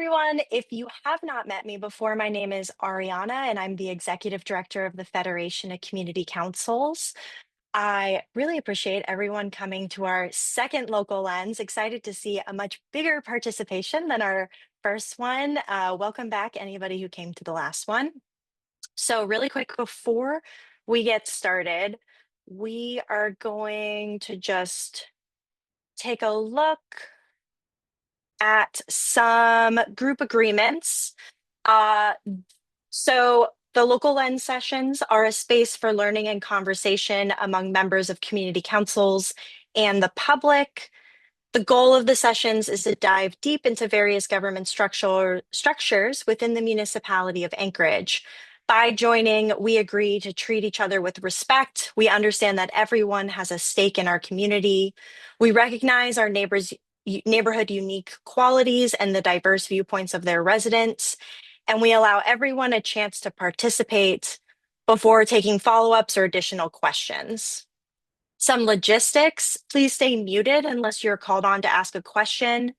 everyone. If you have not met me before, my name is Ariana, and I'm the Executive Director of the Federation of Community Councils. I really appreciate everyone coming to our second local lens. Excited to see a much bigger participation than our first one. Welcome back, anybody who came to the last one. So, really quick before we get started, we are going to just take a look at some group agreements. Uh, so the local lens sessions are a space for learning and conversation among members of community councils and the public. The goal of the sessions is to dive deep into various government structures within the municipality of Anchorage. By joining, we agree to treat each other with respect. We understand that everyone has a stake in our community. We recognize our neighborhood unique qualities and the diverse viewpoints of their residents. And we allow everyone a chance to participate before taking follow-ups or additional questions. Some logistics, please stay muted unless you're called on to ask a question.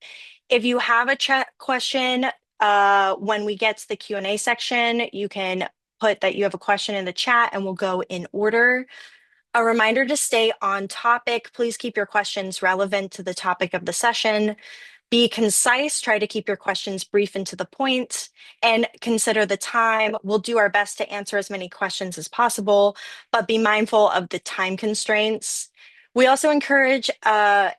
If you have a chat question, when we get to the Q&A section, you can put that you have a question in the chat and we'll go in order. A reminder to stay on topic. Please keep your questions relevant to the topic of the session. Be concise, try to keep your questions brief and to the point, and consider the time. We'll do our best to answer as many questions as possible, but be mindful of the time constraints. We also encourage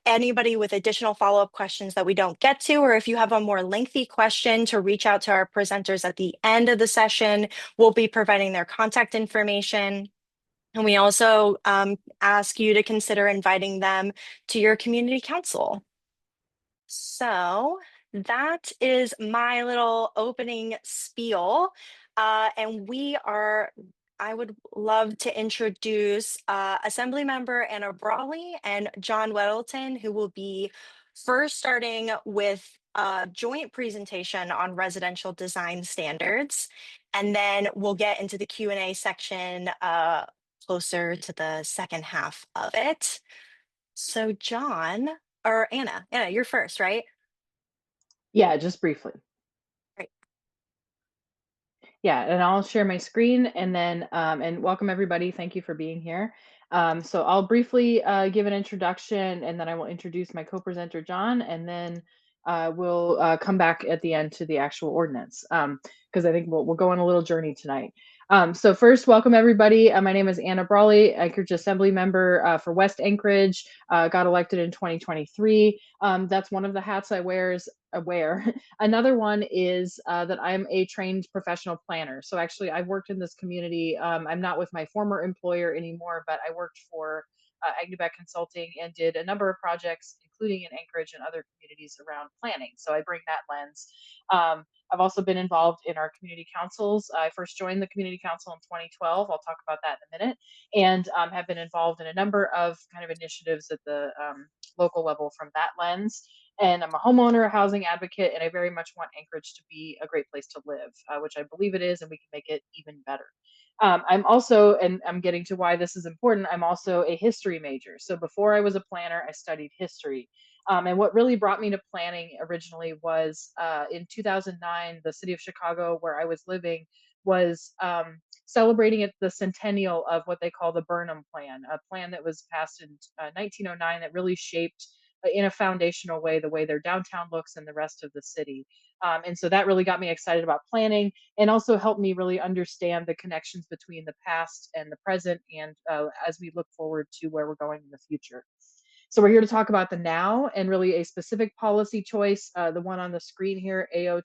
anybody with additional follow-up questions that we don't get to, or if you have a more lengthy question, to reach out to our presenters at the end of the session. We'll be providing their contact information. And we also ask you to consider inviting them to your community council. So that is my little opening spiel. I would love to introduce Assembly Member Anna Brawley and John Weddleton, who will be first starting with a joint presentation on residential design standards. And then we'll get into the Q&A section closer to the second half of it. So John, or Anna, you're first, right? Yeah, just briefly. Right. Yeah, and I'll share my screen and then, and welcome everybody. Thank you for being here. So I'll briefly give an introduction and then I will introduce my co-presenter, John, and then we'll come back at the end to the actual ordinance because I think we'll go on a little journey tonight. So first, welcome everybody. My name is Anna Brawley, Anchorage Assembly Member for West Anchorage, got elected in 2023. That's one of the hats I wear. Another one is that I'm a trained professional planner. So actually, I've worked in this community. I'm not with my former employer anymore, but I worked for Agnebeck Consulting and did a number of projects, including in Anchorage and other communities around planning. So I bring that lens. I've also been involved in our community councils. I first joined the community council in 2012. I'll talk about that in a minute, and have been involved in a number of kind of initiatives at the local level from that lens. And I'm a homeowner, a housing advocate, and I very much want Anchorage to be a great place to live, which I believe it is, and we can make it even better. I'm also, and I'm getting to why this is important, I'm also a history major. So before I was a planner, I studied history. And what really brought me to planning originally was in 2009, the city of Chicago, where I was living, was celebrating the centennial of what they call the Burnham Plan, a plan that was passed in 1909 that really shaped in a foundational way the way their downtown looks and the rest of the city. And so that really got me excited about planning and also helped me really understand the connections between the past and the present, and as we look forward to where we're going in the future. So we're here to talk about the now and really a specific policy choice, the one on the screen here, AO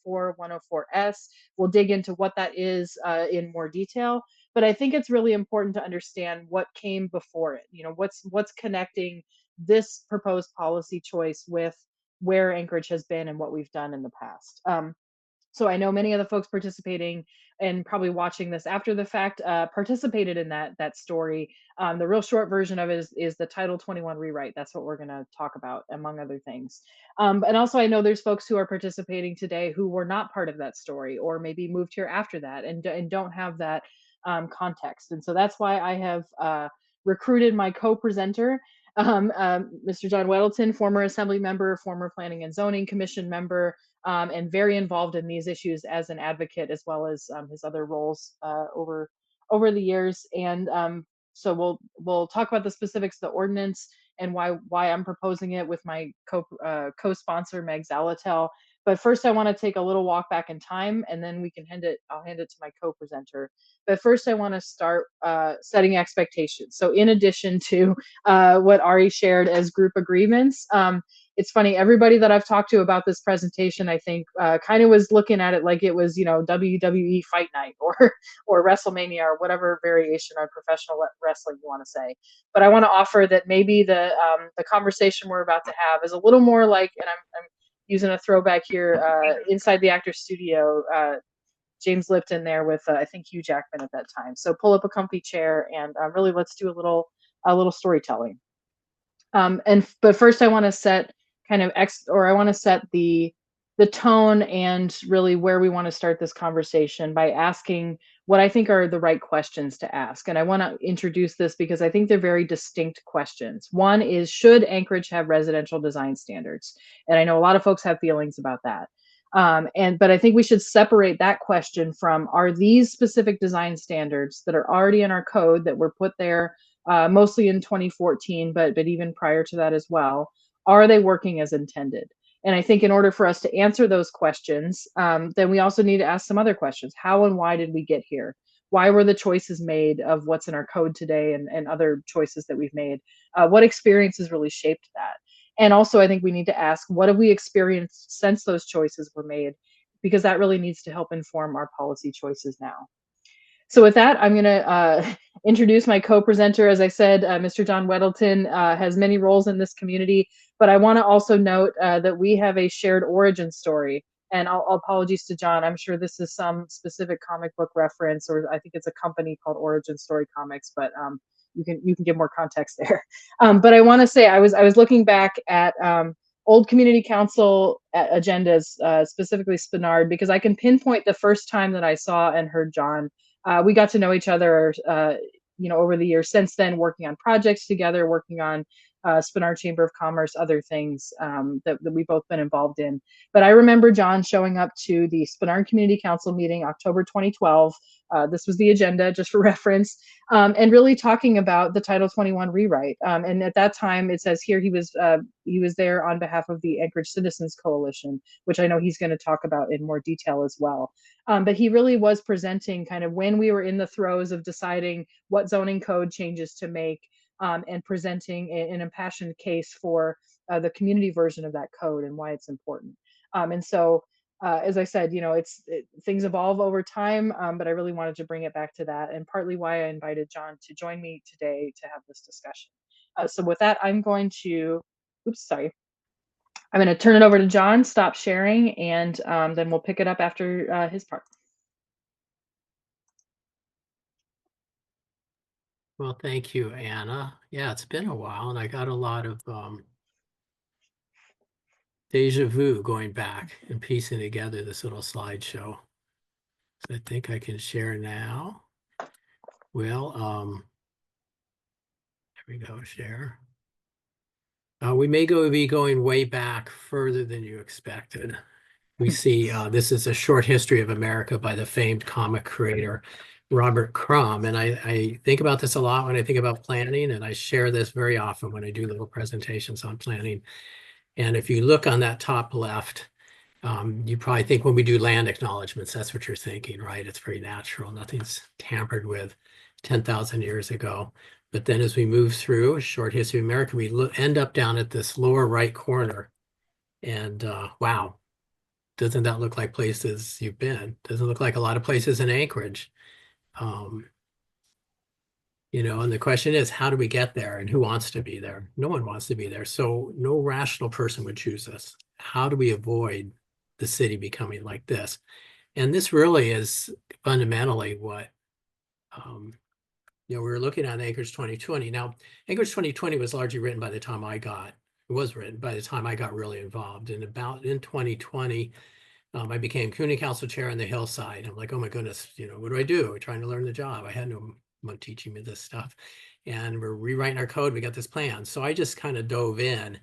2024-104S. We'll dig into what that is in more detail, but I think it's really important to understand what came before it. You know, what's connecting this proposed policy choice with where Anchorage has been and what we've done in the past. So I know many of the folks participating and probably watching this after the fact participated in that story. The real short version of it is the Title 21 rewrite. That's what we're going to talk about, among other things. And also, I know there's folks who are participating today who were not part of that story, or maybe moved here after that and don't have that context. And so that's why I have recruited my co-presenter, Mr. John Weddleton, former Assembly Member, former Planning and Zoning Commission member, and very involved in these issues as an advocate, as well as his other roles over the years. And so we'll talk about the specifics of the ordinance and why I'm proposing it with my co-sponsor Meg Zalatel. But first, I want to take a little walk back in time, and then I'll hand it to my co-presenter. But first, I want to start setting expectations. So in addition to what Ari shared as group agreements, it's funny, everybody that I've talked to about this presentation, I think, kind of was looking at it like it was, WWE Fight Night or WrestleMania or whatever variation on professional wrestling you want to say. But I want to offer that maybe the conversation we're about to have is a little more like, and I'm using a throwback here, inside the actor's studio, James Lipton there with I think Hugh Jackman at that time. So pull up a comfy chair and really let's do a little storytelling. But first I want to set I want to set the tone and really where we want to start this conversation by asking what I think are the right questions to ask. And I want to introduce this because I think they're very distinct questions. One is, should Anchorage have residential design standards? And I know a lot of folks have feelings about that. But I think we should separate that question from, are these specific design standards that are already in our code that were put there mostly in 2014, but even prior to that as well, are they working as intended? And I think in order for us to answer those questions, then we also need to ask some other questions. How and why did we get here? Why were the choices made of what's in our code today and other choices that we've made? What experiences really shaped that? And also, I think we need to ask, what have we experienced since those choices were made? Because that really needs to help inform our policy choices now. So with that, I'm going to introduce my co-presenter. As I said, Mr. John Weddleton has many roles in this community, but I want to also note that we have a shared origin story. And apologies to John, I'm sure this is some specific comic book reference, or I think it's a company called Origin Story Comics, but you can give more context there. But I want to say I was looking back at old community council agendas, specifically Spenard, because I can pinpoint the first time that I saw and heard John. We got to know each other, over the years since then, working on projects together, working on Spenard Chamber of Commerce, other things that we've both been involved in. But I remember John showing up to the Spenard Community Council meeting, October 2012. This was the agenda, just for reference, and really talking about the Title 21 rewrite. And at that time, it says here he was there on behalf of the Anchorage Citizens Coalition, which I know he's going to talk about in more detail as well. But he really was presenting kind of when we were in the throes of deciding what zoning code changes to make, and presenting an impassioned case for the community version of that code and why it's important. And so, as I said, things evolve over time, but I really wanted to bring it back to that, and partly why I invited John to join me today to have this discussion. So with that, I'm going to turn it over to John, stop sharing, and then we'll pick it up after his part. Well, thank you, Anna. Yeah, it's been a while, and I got a lot of deja vu going back and piecing together this little slideshow. So I think I can share now. Well, there we go, share. We may be going way back further than you expected. We see this is a short history of America by the famed comic creator Robert Crumb. And I think about this a lot when I think about planning, and I share this very often when I do little presentations on planning. And if you look on that top left, you probably think when we do land acknowledgements, that's what you're thinking, right? It's very natural. Nothing's tampered with 10,000 years ago. But then as we move through a short history of America, we end up down at this lower right corner. And wow, doesn't that look like places you've been? Doesn't look like a lot of places in Anchorage. And the question is, how do we get there, and who wants to be there? No one wants to be there. So no rational person would choose us. How do we avoid the city becoming like this? And this really is fundamentally what, we were looking at Anchorage 2020. Now, Anchorage 2020 was largely written by the time I got really involved. And about in 2020, I became community council chair on the hillside. I'm like, oh my goodness, what do I do? We're trying to learn the job. I had no one teaching me this stuff, and we're rewriting our code. We got this plan. So I just kind of dove in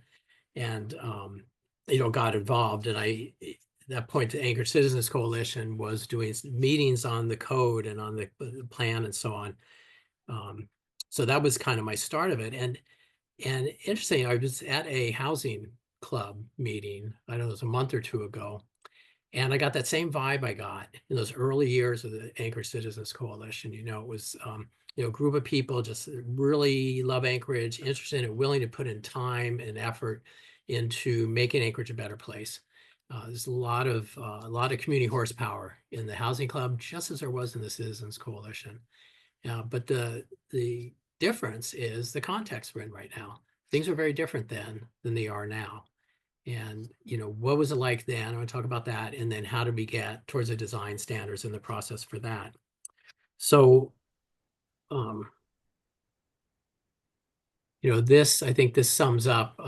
and, got involved. And that point, the Anchorage Citizens Coalition was doing meetings on the code and on the plan and so on. So that was kind of my start of it. And interesting, I was at a housing club meeting, I don't know, it was a month or two ago. And I got that same vibe I got in those early years of the Anchorage Citizens Coalition. It was, a group of people just really love Anchorage, interested in it, willing to put in time and effort into making Anchorage a better place. There's a lot of community horsepower in the housing club, just as there was in the Citizens Coalition. But the difference is the context we're in right now. Things are very different then than they are now. And, what was it like then? I want to talk about that. And then how did we get towards the design standards and the process for that? So, I think this sums up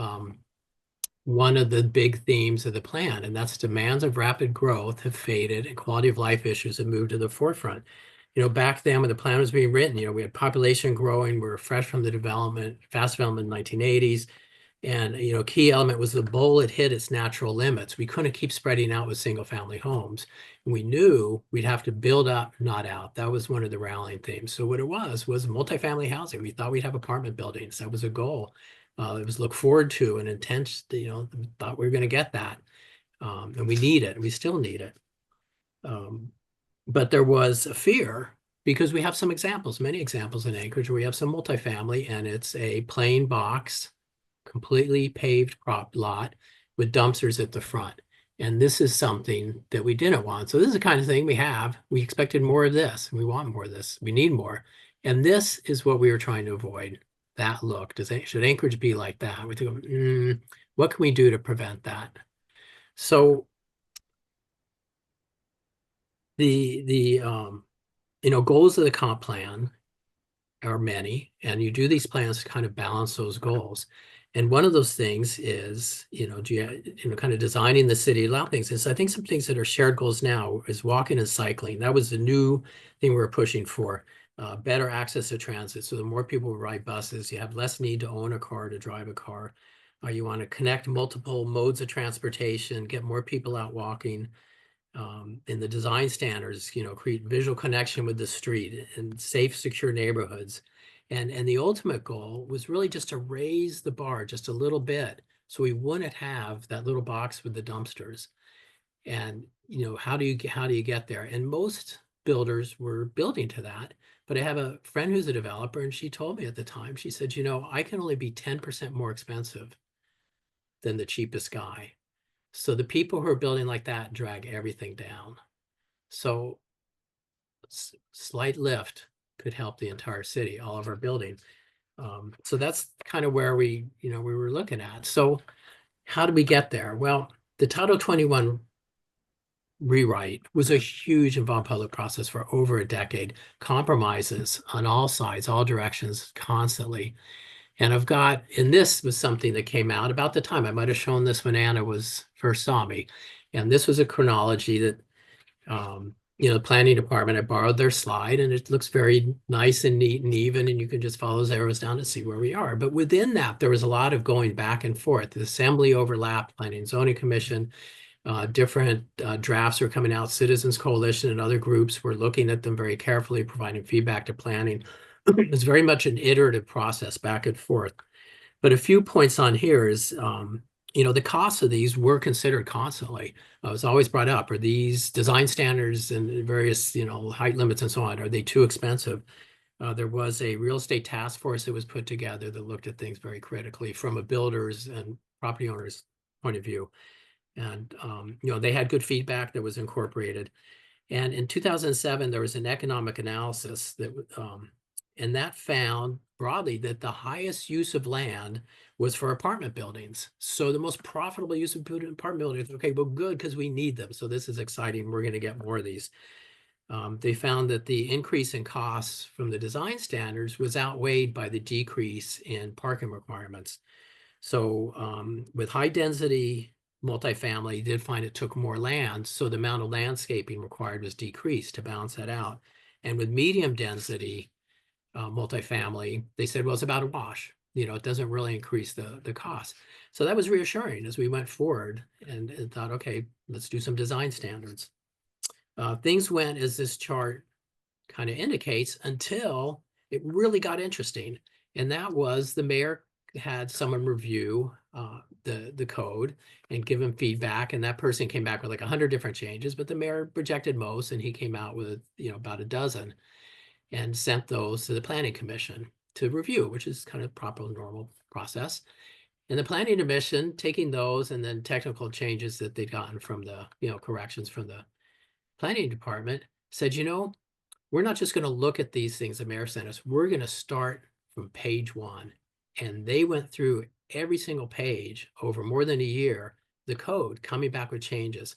one of the big themes of the plan, and that's demands of rapid growth have faded and quality of life issues have moved to the forefront. Back then when the plan was being written, we had population growing, we were fresh from the fast development in the 1980s. And, key element was the bowl had hit its natural limits. We couldn't keep spreading out with single family homes. And we knew we'd have to build up, not out. That was one of the rallying themes. So what it was multifamily housing. We thought we'd have apartment buildings. That was a goal. It was looked forward to and intense, thought we were going to get that. And we need it. And we still need it. But there was a fear because we have some examples, many examples in Anchorage where we have some multifamily and it's a plain box, completely paved prop lot with dumpsters at the front. And this is something that we didn't want. So this is the kind of thing we have. We expected more of this. We want more of this. We need more. And this is what we were trying to avoid, that look. Should Anchorage be like that? We think, what can we do to prevent that? So the goals of the comp plan are many, and you do these plans to kind of balance those goals. And one of those things is, kind of designing the city to allow things. And so I think some things that are shared goals now is walking and cycling. That was the new thing we were pushing for. Better access to transit. So the more people ride buses, you have less need to own a car, to drive a car. You want to connect multiple modes of transportation, get more people out walking. In the design standards, create visual connection with the street and safe, secure neighborhoods. And the ultimate goal was really just to raise the bar just a little bit so we wouldn't have that little box with the dumpsters. And, how do you get there? And most builders were building to that. But I have a friend who's a developer, and she told me at the time, she said, I can only be 10% more expensive than the cheapest guy. So the people who are building like that drag everything down. So slight lift could help the entire city, all of our building. So that's kind of where we were looking at. So how do we get there? Well, the Title 21 rewrite was a huge involved public process for over a decade, compromises on all sides, all directions, constantly. And this was something that came out about the time. I might have shown this when Anna first saw me. And this was a chronology that, the planning department, I borrowed their slide and it looks very nice and neat and even, and you can just follow those arrows down to see where we are. But within that, there was a lot of going back and forth. The Assembly overlapped, Planning and Zoning Commission, different drafts were coming out. Citizens Coalition and other groups were looking at them very carefully, providing feedback to planning. It's very much an iterative process back and forth. But a few points on here is, the costs of these were considered constantly. It was always brought up, are these design standards and various, height limits and so on, are they too expensive? There was a real estate task force that was put together that looked at things very critically from a builder's and property owner's point of view. And, they had good feedback that was incorporated. And in 2007, there was an economic analysis and that found broadly that the highest use of land was for apartment buildings. So the most profitable use of apartment buildings, okay, well, good, because we need them. So this is exciting. We're going to get more of these. They found that the increase in costs from the design standards was outweighed by the decrease in parking requirements. So with high density multifamily, did find it took more land. So the amount of landscaping required was decreased to balance that out. And with medium density multifamily, they said, well, it's about a wash. it doesn't really increase the cost. So that was reassuring as we went forward and thought, okay, let's do some design standards. Things went as this chart kind of indicates until it really got interesting. And that was the mayor had someone review the code and give him feedback. And that person came back with like 100 different changes, but the mayor rejected most. And he came out with, about a dozen and sent those to the planning commission to review, which is kind of proper normal process. And the planning commission taking those and then technical changes that they'd gotten from the, corrections from the planning department said, we're not just going to look at these things the mayor sent us. We're going to start from page 1. And they went through every single page over more than a year, the code coming back with changes.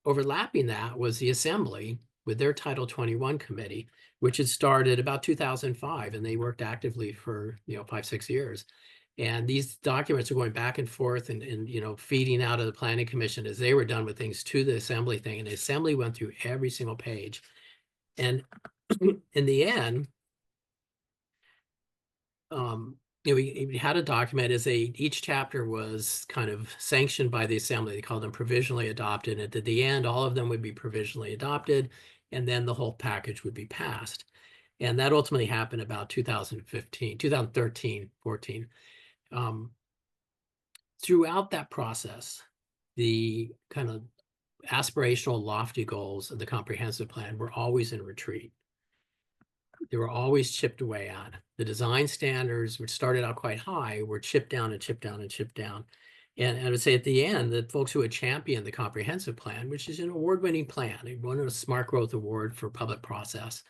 Overlapping that was the Assembly with their Title 21 committee, which had started about 2005, and they worked actively for 5-6 years. And these documents are going back and forth and feeding out of the planning commission as they were done with things to the Assembly thing. And the Assembly went through every single page. And in the end, we had a document as each chapter was kind of sanctioned by the Assembly. They called them provisionally adopted. And at the end, all of them would be provisionally adopted, and then the whole package would be passed. And that ultimately happened about 2013, 14. Throughout that process, the kind of aspirational, lofty goals of the comprehensive plan were always in retreat. They were always chipped away at. The design standards, which started out quite high, were chipped down and chipped down and chipped down. And I would say at the end, the folks who had championed the comprehensive plan, which is an award-winning plan, they won a Smart Growth Award for public process.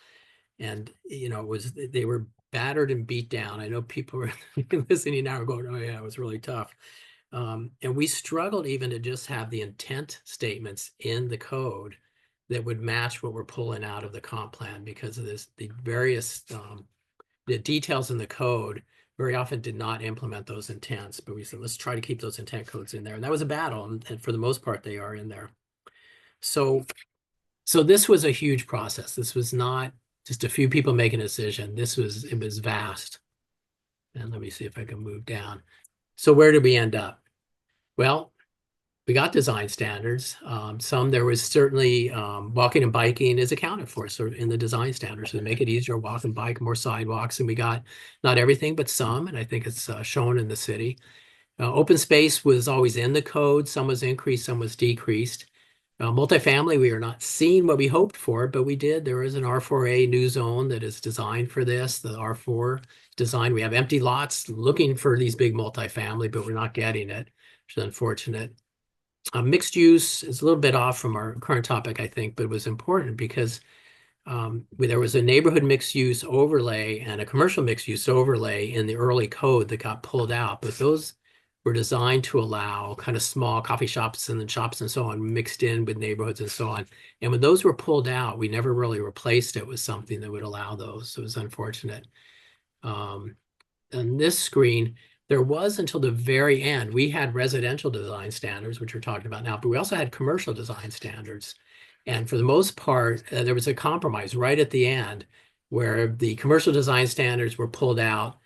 And, they were battered and beat down. I know people were listening now are going, oh yeah, it was really tough. And we struggled even to just have the intent statements in the code that would match what we're pulling out of the comp plan because of the various the details in the code very often did not implement those intents. But we said, let's try to keep those intent codes in there. And that was a battle. And for the most part, they are in there. So this was a huge process. This was not just a few people making a decision. It was vast. And let me see if I can move down. So where did we end up? Well, we got design standards. There was certainly walking and biking is accounted for sort of in the design standards to make it easier to walk and bike, more sidewalks. And we got not everything, but some, and I think it's shown in the city. Open space was always in the code. Some was increased, some was decreased. Multifamily, we are not seeing what we hoped for, but we did. There is an R4A new zone that is designed for this, the R4 design. We have empty lots looking for these big multifamily, but we're not getting it, which is unfortunate. Mixed use is a little bit off from our current topic, I think, but it was important because there was a neighborhood mixed use overlay and a commercial mixed use overlay in the early code that got pulled out, but those were designed to allow kind of small coffee shops and then shops and so on mixed in with neighborhoods and so on. And when those were pulled out, we never really replaced it with something that would allow those. So it was unfortunate. On this screen, there was until the very end, we had residential design standards, which we're talking about now, but we also had commercial design standards. And for the most part, there was a compromise right at the end where the commercial design standards were pulled out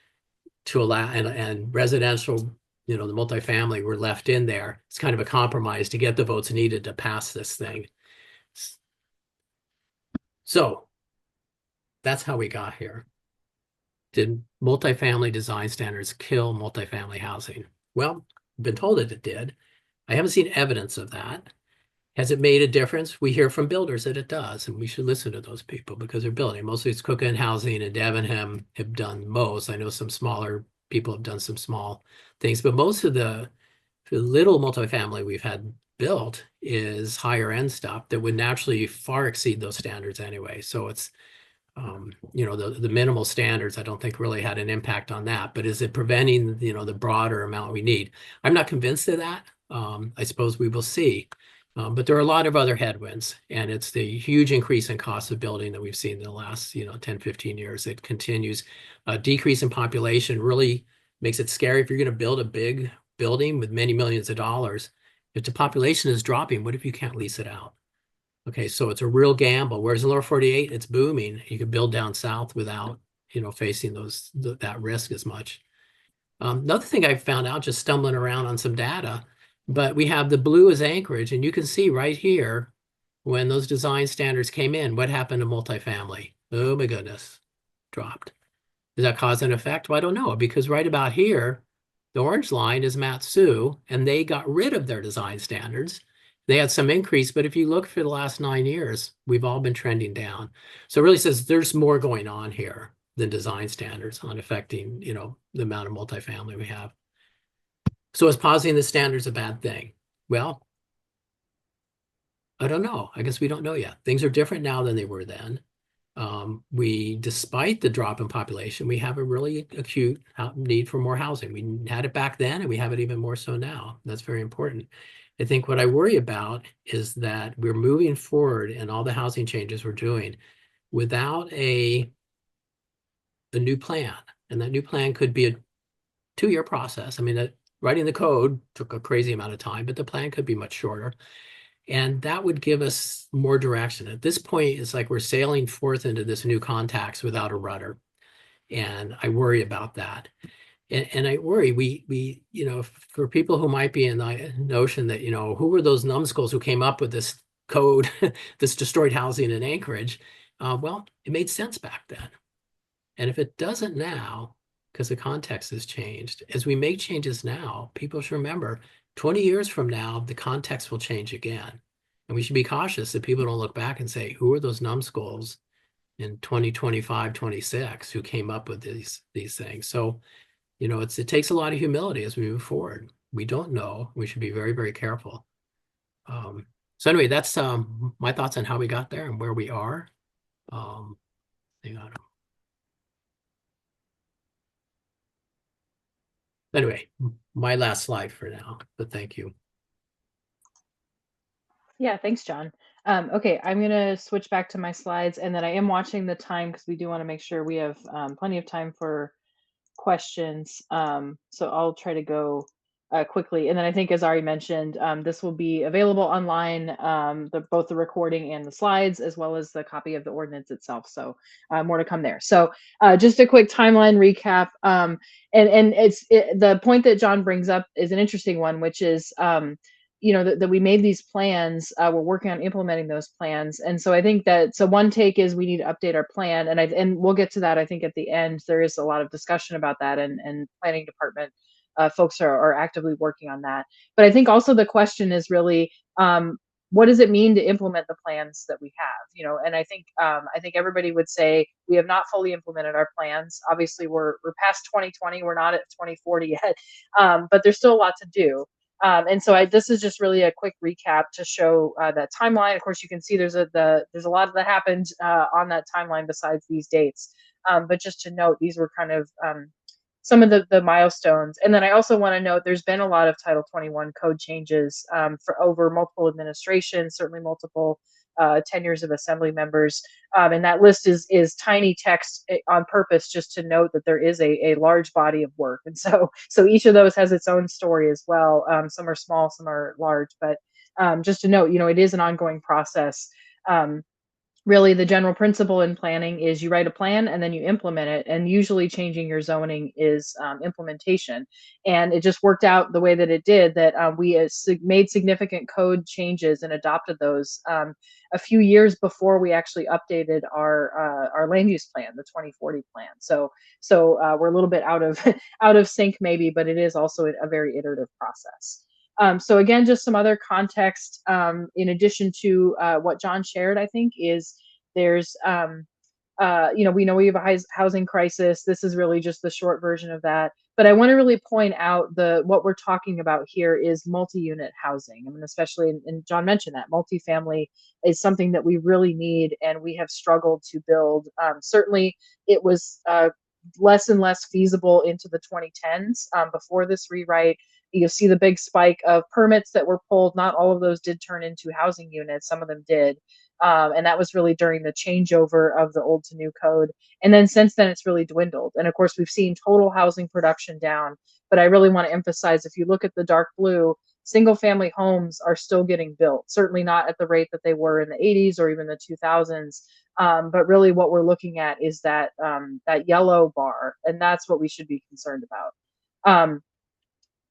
to allow, and residential, the multifamily were left in there. It's kind of a compromise to get the votes needed to pass this thing. So that's how we got here. Did multifamily design standards kill multifamily housing? Well, I've been told that it did. I haven't seen evidence of that. Has it made a difference? We hear from builders that it does, and we should listen to those people because they're building. Mostly it's Cook and Housing and Debenham have done most. I know some smaller people have done some small things, but most of the little multifamily we've had built is higher end stuff that would naturally far exceed those standards anyway. So it's, the minimal standards, I don't think really had an impact on that, but is it preventing, the broader amount we need? I'm not convinced of that. I suppose we will see. But there are a lot of other headwinds, and it's the huge increase in cost of building that we've seen in the last, 10, 15 years. It continues. A decrease in population really makes it scary. If you're going to build a big building with many millions of dollars, if the population is dropping, what if you can't lease it out? Okay, so it's a real gamble. Whereas in lower 48, it's booming. You can build down south without, facing that risk as much. Another thing I found out just stumbling around on some data, but we have the blue as Anchorage, and you can see right here when those design standards came in, what happened to multifamily? Oh my goodness, dropped. Does that cause an effect? Well, I don't know, because right about here, the orange line is Matsu, and they got rid of their design standards. They had some increase, but if you look for the last 9 years, we've all been trending down. So it really says there's more going on here than design standards on affecting, the amount of multifamily we have. So is pausing the standards a bad thing? Well, I don't know. I guess we don't know yet. Things are different now than they were then. Despite the drop in population, we have a really acute need for more housing. We had it back then, and we have it even more so now. That's very important. I think what I worry about is that we're moving forward in all the housing changes we're doing without a new plan. And that new plan could be a 2-year process. I mean, writing the code took a crazy amount of time, but the plan could be much shorter. And that would give us more direction. At this point, it's like we're sailing forth into this new context without a rudder. And I worry about that. And I worry, we for people who might be in the notion that, who were those numbskulls who came up with this code, this destroyed housing in Anchorage? Well, it made sense back then. And if it doesn't now, because the context has changed, as we make changes now, people should remember 20 years from now, the context will change again. And we should be cautious that people don't look back and say, who are those numbskulls in 2025, 26 who came up with these things? So, it takes a lot of humility as we move forward. We don't know. We should be very, very careful. So anyway, that's my thoughts on how we got there and where we are. Hang on. Anyway, my last slide for now, but thank you. Yeah, thanks, John. Okay, I'm gonna switch back to my slides, and then I am watching the time because we do want to make sure we have plenty of time for questions. So I'll try to go quickly. And then I think, as Ari mentioned, this will be available online, both the recording and the slides, as well as the copy of the ordinance itself. So more to come there. So just a quick timeline recap. And the point that John brings up is an interesting one, which is that we made these plans. We're working on implementing those plans, and so I think that one take is we need to update our plan, and we'll get to that. I think at the end there is a lot of discussion about that, and planning department folks are actively working on that. But I think also the question is really, what does it mean to implement the plans that we have? And I think everybody would say we have not fully implemented our plans. Obviously, we're past 2020. We're not at 2040 yet, but there's still a lot to do. And so this is just really a quick recap to show that timeline. Of course, you can see there's a lot that happened on that timeline besides these dates. But just to note, these were kind of some of the milestones. And then I also want to note there's been a lot of Title 21 code changes for over multiple administrations, certainly multiple tenures of assembly members. And that list is tiny text on purpose, just to note that there is a large body of work. And so each of those has its own story as well. Some are small, some are large, but just to note, it is an ongoing process. Really, the general principle in planning is you write a plan and then you implement it, and usually changing your zoning is implementation. And it just worked out the way that it did, that we made significant code changes and adopted those a few years before we actually updated our land use plan, the 2040 plan. So we're a little bit out of sync maybe, but it is also a very iterative process. So again, just some other context in addition to what John shared, I think, is there's, we know we have a housing crisis. This is really just the short version of that. But I want to really point out what we're talking about here is multi-unit housing. I mean, especially, and John mentioned that, multifamily is something that we really need, and we have struggled to build. Certainly, it was less and less feasible into the 2010s before this rewrite. You'll see the big spike of permits that were pulled. Not all of those did turn into housing units. Some of them did. And that was really during the changeover of the old to new code. And then since then, it's really dwindled. And of course, we've seen total housing production down. But I really want to emphasize, if you look at the dark blue, single family homes are still getting built, certainly not at the rate that they were in the 80s or even the 2000s. But really what we're looking at is that yellow bar, and that's what we should be concerned about.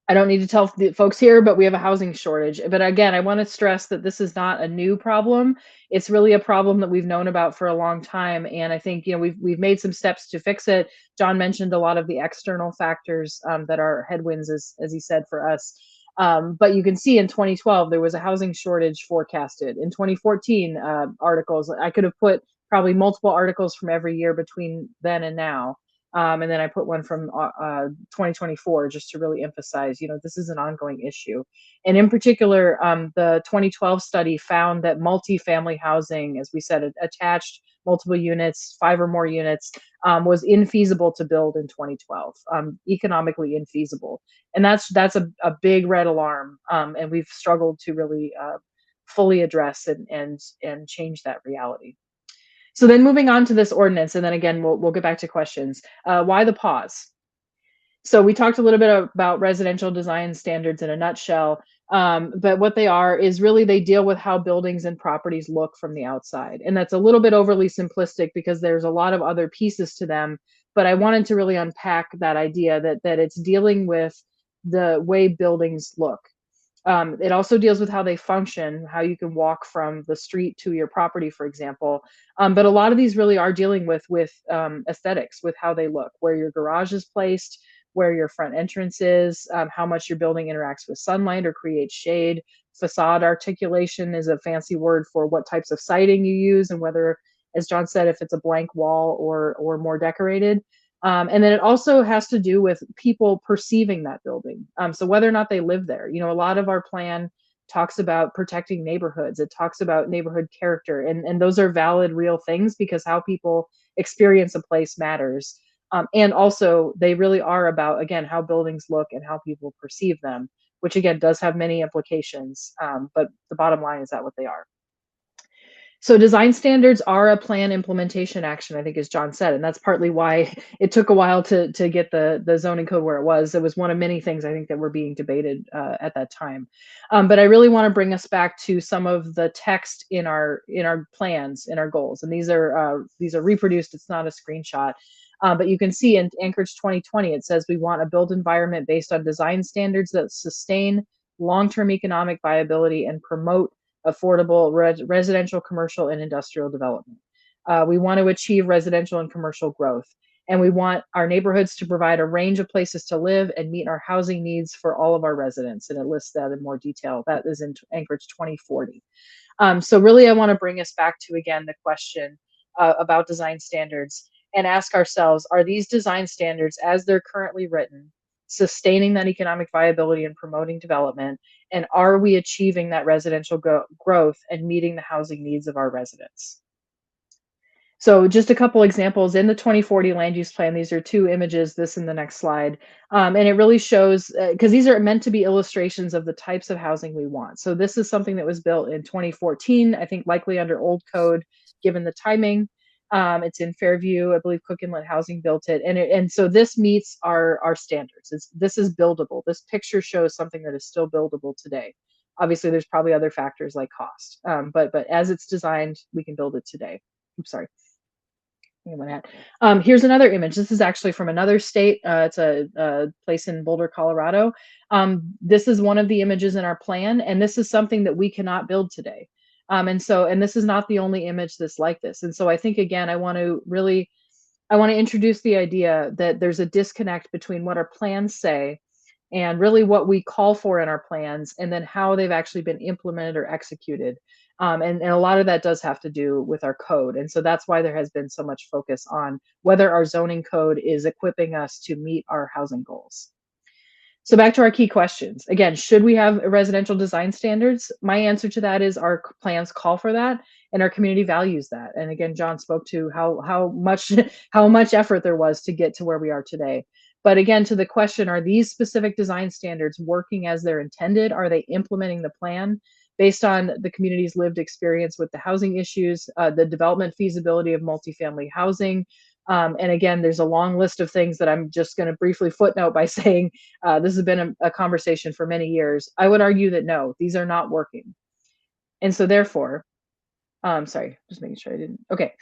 I don't need to tell the folks here, but we have a housing shortage. But again, I want to stress that this is not a new problem. It's really a problem that we've known about for a long time. And I think, we've made some steps to fix it. John mentioned a lot of the external factors that are headwinds, as he said, for us. But you can see in 2012, there was a housing shortage forecasted. In 2014, articles, I could have put probably multiple articles from every year between then and now. And then I put one from 2024 just to really emphasize, this is an ongoing issue. And in particular, the 2012 study found that multifamily housing, as we said, attached multiple units, 5 or more units, was infeasible to build in 2012, economically infeasible. And that's a big red alarm. And we've struggled to really fully address and change that reality. So then moving on to this ordinance, and then again, we'll get back to questions. Why the pause? So we talked a little bit about residential design standards in a nutshell, but what they are is really they deal with how buildings and properties look from the outside. And that's a little bit overly simplistic because there's a lot of other pieces to them, but I wanted to really unpack that idea that it's dealing with the way buildings look. It also deals with how they function, how you can walk from the street to your property, for example. But a lot of these really are dealing with aesthetics, with how they look, where your garage is placed, where your front entrance is, how much your building interacts with sunlight or creates shade. Facade articulation is a fancy word for what types of siding you use and whether, as John said, if it's a blank wall or more decorated. And then it also has to do with people perceiving that building. So whether or not they live there, a lot of our plan talks about protecting neighborhoods. It talks about neighborhood character, and those are valid, real things because how people experience a place matters. And also they really are about, again, how buildings look and how people perceive them, which again does have many implications. But the bottom line is that what they are. So design standards are a plan implementation action, I think, as John said, and that's partly why it took a while to get the zoning code where it was. It was one of many things I think that were being debated at that time. But I really want to bring us back to some of the text in our plans, in our goals, and these are reproduced. It's not a screenshot. But you can see in Anchorage 2020, it says we want a built environment based on design standards that sustain long-term economic viability and promote affordable residential, commercial, and industrial development. We want to achieve residential and commercial growth. And we want our neighborhoods to provide a range of places to live and meet our housing needs for all of our residents. And it lists that in more detail. That is in Anchorage 2040. So really, I want to bring us back to, again, the question about design standards and ask ourselves, are these design standards, as they're currently written, sustaining that economic viability and promoting development? And are we achieving that residential growth and meeting the housing needs of our residents? So just a couple examples in the 2040 land use plan. These are 2 images, this and the next slide. And it really shows, because these are meant to be illustrations of the types of housing we want. So this is something that was built in 2014, I think likely under old code, given the timing. It's in Fairview. I believe Cook Inlet Housing built it. And so this meets our standards. This is buildable. This picture shows something that is still buildable today. Obviously, there's probably other factors like cost. But as it's designed, we can build it today. Oops, sorry. Here's another image. This is actually from another state. It's a place in Boulder, Colorado. This is one of the images in our plan, and this is something that we cannot build today. And this is not the only image that's like this. And so I think, again, I want to introduce the idea that there's a disconnect between what our plans say and really what we call for in our plans, and then how they've actually been implemented or executed. And a lot of that does have to do with our code. And so that's why there has been so much focus on whether our zoning code is equipping us to meet our housing goals. So back to our key questions. Again, should we have residential design standards? My answer to that is our plans call for that, and our community values that. And again, John spoke to how much effort there was to get to where we are today. But again, to the question, are these specific design standards working as they're intended? Are they implementing the plan based on the community's lived experience with the housing issues, the development feasibility of multifamily housing? And again, there's a long list of things that I'm just going to briefly footnote by saying this has been a conversation for many years. I would argue that no, these are not working. And so therefore, sorry, just making sure I didn't. Okay.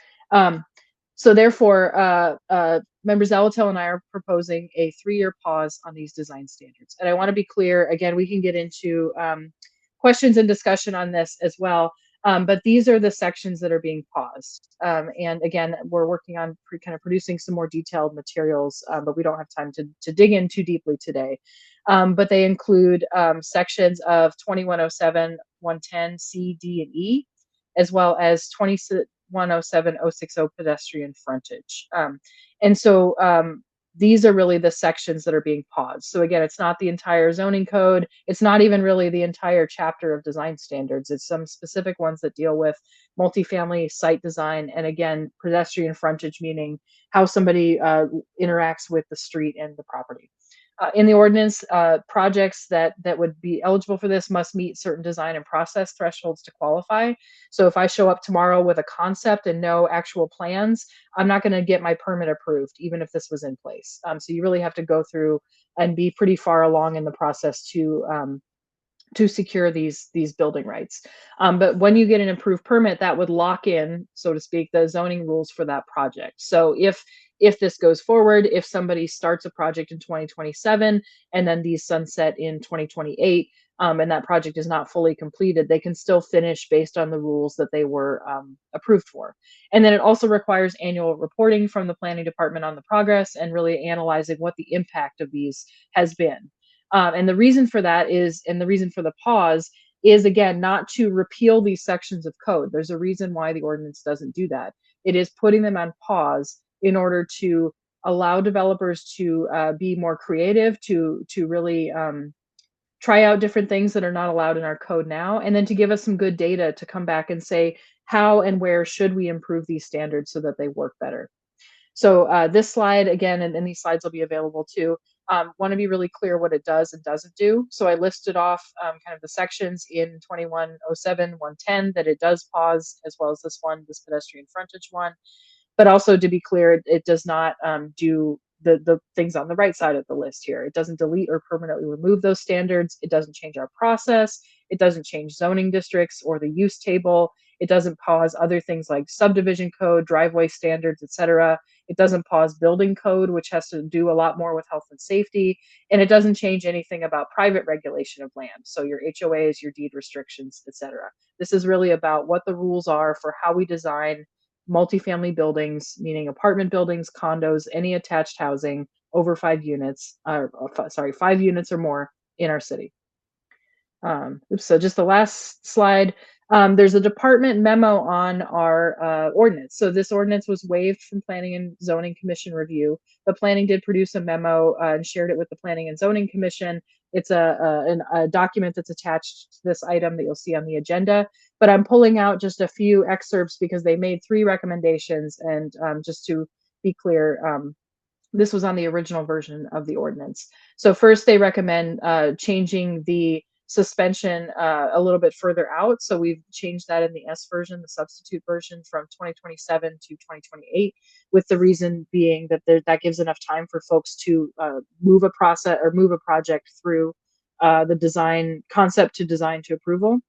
So therefore, Member Zalatil and I are proposing a 3-year pause on these design standards. And I want to be clear, again, we can get into questions and discussion on this as well. But these are the sections that are being paused. And again, we're working on kind of producing some more detailed materials, but we don't have time to dig in too deeply today. But they include sections of 2107, 110, C, D, and E, as well as 2107, 060 pedestrian frontage. And so these are really the sections that are being paused. So again, it's not the entire zoning code. It's not even really the entire chapter of design standards. It's some specific ones that deal with multifamily site design. And again, pedestrian frontage, meaning how somebody interacts with the street and the property. In the ordinance, projects that would be eligible for this must meet certain design and process thresholds to qualify. So if I show up tomorrow with a concept and no actual plans, I'm not going to get my permit approved, even if this was in place. So you really have to go through and be pretty far along in the process to secure these building rights. But when you get an approved permit, that would lock in, so to speak, the zoning rules for that project. So if this goes forward, if somebody starts a project in 2027 and then these sunset in 2028, and that project is not fully completed, they can still finish based on the rules that they were approved for. And then it also requires annual reporting from the planning department on the progress and really analyzing what the impact of these has been. And the reason for that is, and the reason for the pause is, again, not to repeal these sections of code. There's a reason why the ordinance doesn't do that. It is putting them on pause in order to allow developers to be more creative, to really try out different things that are not allowed in our code now, and then to give us some good data to come back and say, how and where should we improve these standards so that they work better? So this slide, again, and these slides will be available too, want to be really clear what it does and doesn't do. So I listed off kind of the sections in 2107, 110 that it does pause, as well as this one, this pedestrian frontage one. But also, to be clear, it does not do the things on the right side of the list here. It doesn't delete or permanently remove those standards. It doesn't change our process. It doesn't change zoning districts or the use table. It doesn't pause other things like subdivision code, driveway standards, etc. It doesn't pause building code, which has to do a lot more with health and safety. And it doesn't change anything about private regulation of land. So your HOAs, your deed restrictions, etc. This is really about what the rules are for how we design multifamily buildings, meaning apartment buildings, condos, any attached housing over 5 units, 5 units or more in our city. So just the last slide. There's a department memo on our ordinance. So this ordinance was waived from Planning and Zoning Commission review. The planning did produce a memo and shared it with the Planning and Zoning Commission. It's a document that's attached to this item that you'll see on the agenda. But I'm pulling out just a few excerpts because they made 3 recommendations. And just to be clear, this was on the original version of the ordinance. So first, they recommend changing the suspension a little bit further out. So we've changed that in the S version, the substitute version, from 2027 to 2028, with the reason being that that gives enough time for folks to move a process or move a project through the design concept to design to approval.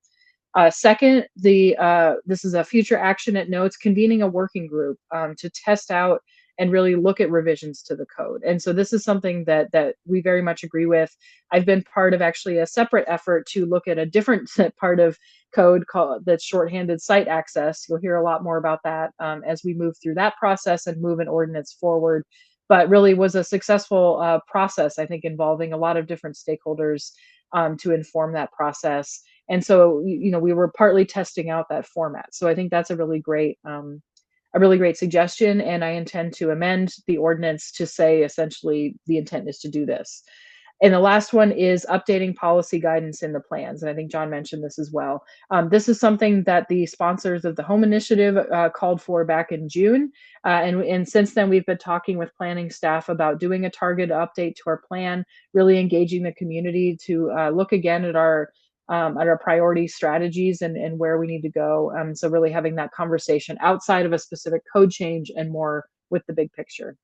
Second, this is a future action. It notes convening a working group to test out and really look at revisions to the code. And so this is something that we very much agree with. I've been part of actually a separate effort to look at a different part of code called that's shorthanded site access. You'll hear a lot more about that as we move through that process and move an ordinance forward. But really was a successful process, I think, involving a lot of different stakeholders to inform that process. And so, we were partly testing out that format. So I think that's a really great suggestion. And I intend to amend the ordinance to say, essentially, the intent is to do this. And the last one is updating policy guidance in the plans. And I think John mentioned this as well. This is something that the sponsors of the Home Initiative called for back in June. And since then, we've been talking with planning staff about doing a targeted update to our plan, really engaging the community to look again at our priority strategies and where we need to go. So really having that conversation outside of a specific code change and more with the big picture.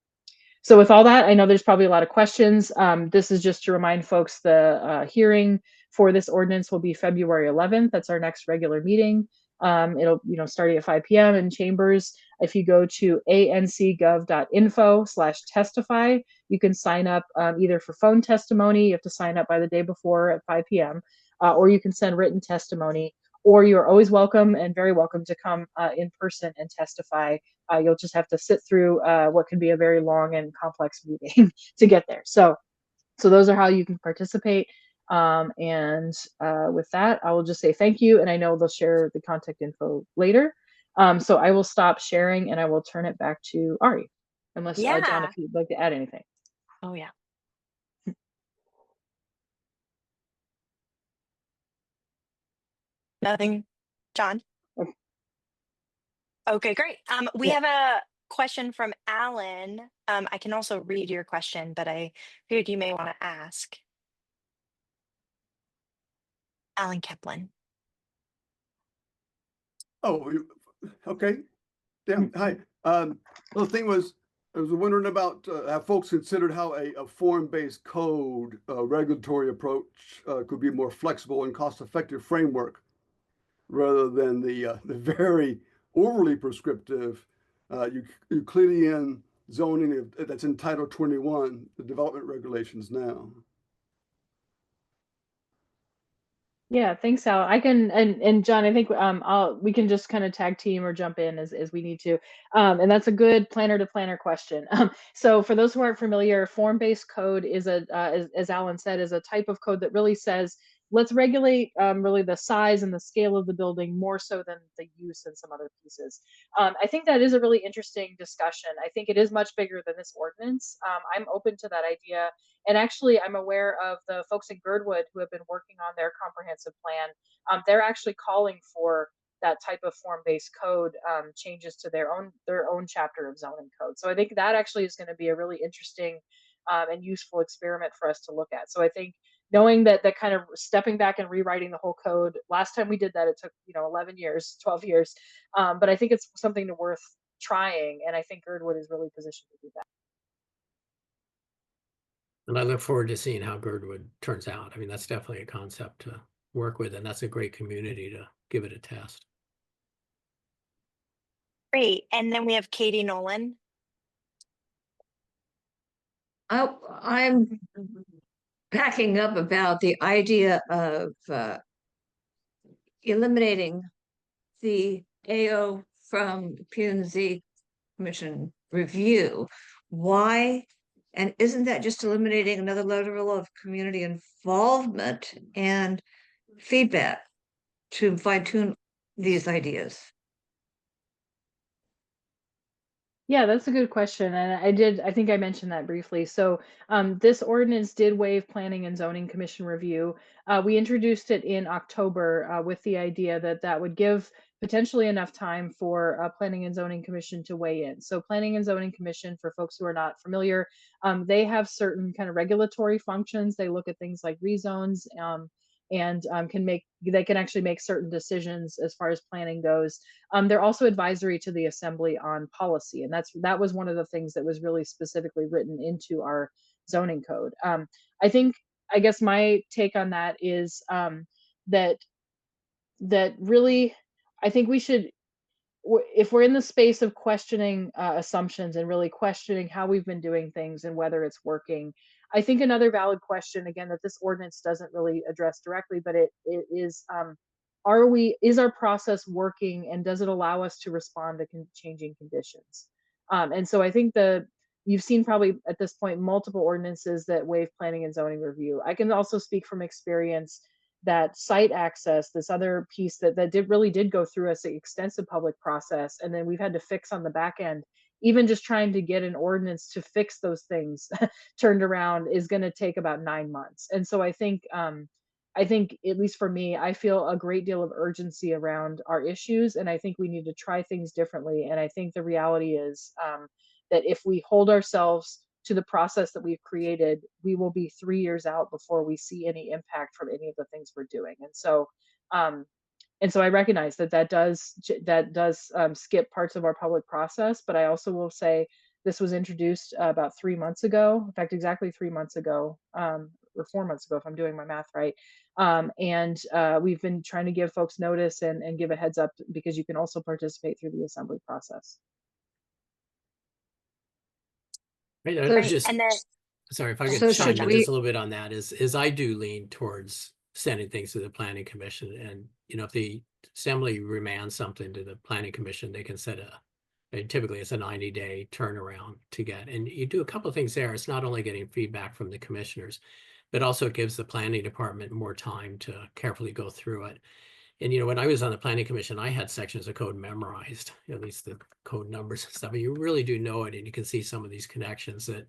So with all that, I know there's probably a lot of questions. This is just to remind folks the hearing for this ordinance will be February 11th. That's our next regular meeting. It'll, starting at 5 p.m. in chambers. If you go to ancgov.info/testify, you can sign up either for phone testimony. You have to sign up by the day before at 5 p.m. Or you can send written testimony, or you're always welcome and very welcome to come in person and testify. You'll just have to sit through what can be a very long and complex meeting to get there. So those are how you can participate. With that, I will just say thank you. And I know they'll share the contact info later. So I will stop sharing and I will turn it back to Ari, unless John, Yeah. if you'd like to add anything. Oh, yeah. Nothing, John? Okay. Okay, great. We Yeah. have a question from Alan. I can also read your question, but I figured you may want to ask. Alan Kaplan. Oh, okay. Yeah. Hi. Well, the thing was, I was wondering about have folks considered how a form-based code regulatory approach could be a more flexible and cost-effective framework rather than the very overly prescriptive Euclidean zoning that's in Title 21, the development regulations now. Yeah, thanks, Al. I can, and John, I think we can just kind of tag team or jump in as we need to. And that's a good planner to planner question. So for those who aren't familiar, form-based code is as Alan said, is a type of code that really says, let's regulate really the size and the scale of the building more so than the use and some other pieces. I think that is a really interesting discussion. I think it is much bigger than this ordinance. I'm open to that idea. And actually, I'm aware of the folks in Girdwood who have been working on their comprehensive plan. They're actually calling for that type of form-based code changes to their own chapter of zoning code. So I think that actually is going to be a really interesting and useful experiment for us to look at. So I think knowing that kind of stepping back and rewriting the whole code, last time we did that, it took 11 years, 12 years. But I think it's something worth trying, and I think Girdwood is really positioned to do that. And I look forward to seeing how Girdwood turns out. I mean, that's definitely a concept to work with, and that's a great community to give it a test. Great. And then we have Katie Nolan. I'm backing up about the idea of eliminating the AO from P&Z Commission review. Why? And isn't that just eliminating another level of community involvement and feedback to fine-tune these ideas? Yeah, that's a good question. And I think I mentioned that briefly. So this ordinance did waive Planning and Zoning Commission review. We introduced it in October with the idea that that would give potentially enough time for Planning and Zoning Commission to weigh in. So Planning and Zoning Commission, for folks who are not familiar, they have certain kind of regulatory functions. They look at things like rezones and they can actually make certain decisions as far as planning goes. They're also advisory to the Assembly on policy, and that was one of the things that was really specifically written into our zoning code. I guess my take on that is that really, I think we should, if we're in the space of questioning assumptions and really questioning how we've been doing things and whether it's working, I think another valid question, again, that this ordinance doesn't really address directly, but it is, is our process working, and does it allow us to respond to changing conditions? And so I think you've seen probably at this point multiple ordinances that waive planning and zoning review. I can also speak from experience that site access, this other piece that really did go through us an extensive public process, and then we've had to fix on the back end. Even just trying to get an ordinance to fix those things turned around is going to take about 9 months. And so I think at least for me, I feel a great deal of urgency around our issues, and I think we need to try things differently. And I think the reality is that if we hold ourselves to the process that we've created, we will be 3 years out before we see any impact from any of the things we're doing. And so I recognize that does skip parts of our public process, but I also will say this was introduced about 3 months ago. In fact, exactly 3 months ago, or 4 months ago, if I'm doing my math right. And we've been trying to give folks notice and give a heads up, because you can also participate through the assembly process. Right, So I Great. just, And then, sorry, if I So could sure, chime should in John. just we, a little bit on that, is I do lean towards sending things to the planning commission. And, if the assembly remands something to the planning commission, they can set typically it's a 90-day turnaround to get. And you do a couple of things there. It's not only getting feedback from the commissioners, but also it gives the planning department more time to carefully go through it. And, when I was on the planning commission, I had sections of code memorized, at least the code numbers and stuff. And you really do know it, and you can see some of these connections that,